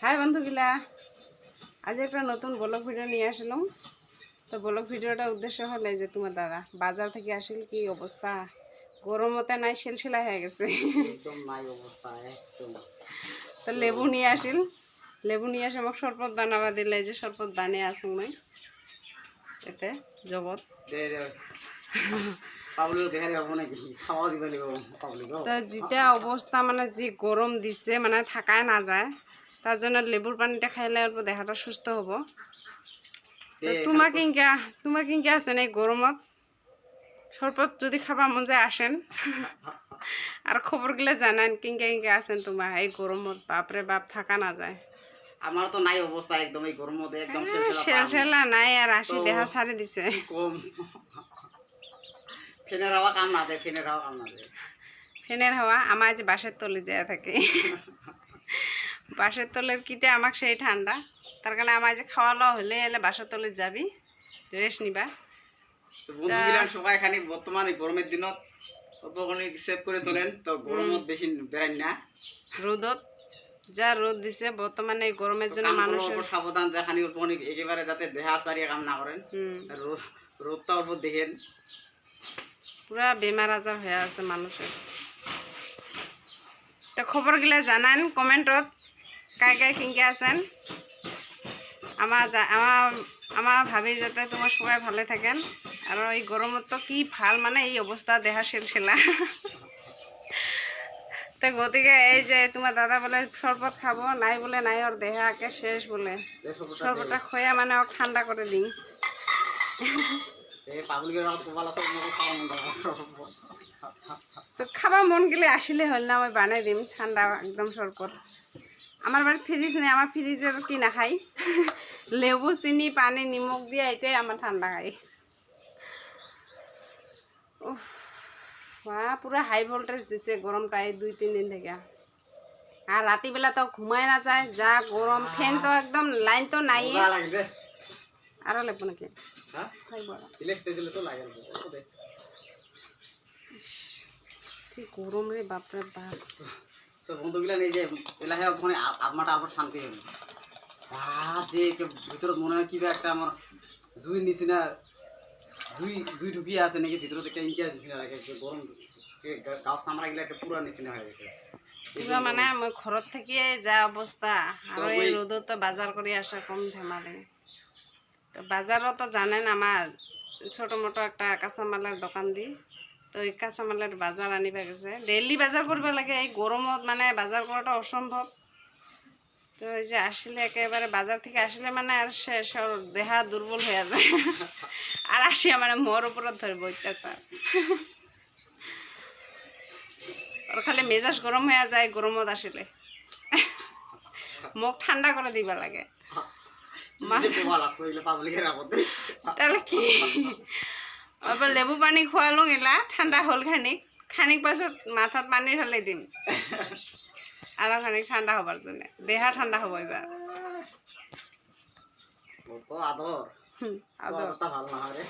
High বন্ধুগুলা, আজ একটা নতুন ব্লগ ভিডিও নিয়ে আসলাম। তো ব্লগ ভিডিওটা উদ্দেশ্য হলে যে তোমার দাদা বাজার থেকে আসিল, কি অবস্থা, গরমতে নাই শিলশিলা হয়ে গেছে। তো লেবু নিয়ে আসিল, লেবু নিয়ে আসে আমাকে শরবত বানাবা দিলে, যে শরবত বানিয়ে আসুন নাই এতে জগৎ। তো যেটা অবস্থা মানে যে গরম দিচ্ছে, মানে থাকায় না যায়, তার জন্য লেবুর পানিটা খাইলে অল্প দেহাটা সুস্থ হব। তো তোমাকে কিংকা আছেন এই গরমত শরবত যদি খাবা মন যায় আসেন। আর খবরগুলো জানান কিংকা আছেন তোমার এই গরমত, বাপরে বাপ থাকা না যায়। আমার তো নাই অবস্থা, একদম এই গরম মধ্যে একদম শেলশেলা নাই আর আসি দেহা ছাড়ি দিছে। কম ফ্যানের হাওয়া কাম না দেয়, ফ্যানের হাওয়া কাম না দেয়। ফ্যানের হাওয়া আমার যে বাসের তলে যায় থাকে। বাসের তলের কিটা আমাকে সেই ঠান্ডা, তার কারণে আমার যে খাওয়া দাওয়া হলে এলে বাসের তলে যাবি রেস্ট নিবা। তো বন্ধুগুলা সবাই এখানে বর্তমানে গরমের দিনত অল্পখানি সেভ করে চলেন, তো গরমত বেশি বেরান না। রোদত যা রোদ দিছে বর্তমানে এই গরমের জন্য মানুষের সাবধান, যেখানে অল্পখানি একেবারে যাতে দেহা সারিয়ে কাম না করেন। রোদটা অল্প দেখেন, পুরা বেমার আজার হয়ে আছে মানুষের। তো খবরগুলা জানান কমেন্টত, কায় কিনকে আছেন। আমার ভাবি যাতে তোমার সবাই ভালো থাকেন। আর এই গরমত তো কি ভাল, মানে এই অবস্থা দেহা শিলশিলা। তো গতিকে এই যে তোমার দাদা বলে শরবত খাবো, নাই বলে নাই, ওর দেহাকে শেষ বলে শরবতটা খোয়া মানে ওকে ঠান্ডা করে দিই। তো খাবার মন গেলে আসলে হল না, আমি বানাই দিম ঠান্ডা একদম শরবত। আমার বাড়ি ফ্রিজ নেই, আমার ফ্রিজের কিনা খাই। লেবু চিনি পানি নিমখ দিয়ে এটাই আমার ঠান্ডা খাই। পুরা হাই ভোল্টেজ দিচ্ছে গরমটা এই 2-3 দিন থেকে। আর রাতিবেলা তো ঘুমায় না যায়, যা গরম। ফ্যান তো একদম লাইন তো নাই। আরো লাগবো নাকি? কি গরম রে বাপরে বাপ। তো বন্ধুগুলা এই যে এলাহে ওখানে আত্মাটা আবার শান্তি হল। যে ভিতরে মনে হয় কিবা একটা আমার জুই নিছি না, জুই ঢুকিয়ে আছে নাকি ভিতরে একটা ইন্টিয়া দিছি না, গরম গাছ চামড়া গিলা একটা পুরা নিচিনা হয়ে গেছে। মানে আমি ঘরত থেকে যা অবস্থা, আর এই রোদত তো বাজার করে আসা কম ধেমালি। তো বাজারও তো জানেন আমার ছোটো মোটো একটা কাঁচামালের দোকান দিই, তো এই কাঁচামালের বাজার আনিবা গেছে। ডেইলি বাজার করবা লাগে এই গরমত, মানে বাজার করাটা অসম্ভব। তো এই যে আসলে একেবারে বাজার থেকে আসলে মানে আর শেষ, ওর দেহা দুর্বল হয়ে যায়। আর আসিয়া মানে মোর উপরত ধরব অত্যাচার। ওর খালি মেজাজ গরম হয়ে যায় গরমত আসলে। মুখ ঠান্ডা করে দিবা লাগে। তাহলে কি আবার লেবু পানি খোয়ালো এলা ঠান্ডা হল, খানিক পাছত মাথাত পানি ঢালাই দিম আর খানিক ঠান্ডা হবার জন্য, দেহা ঠান্ডা হব এবার। আদর ভাল না রে।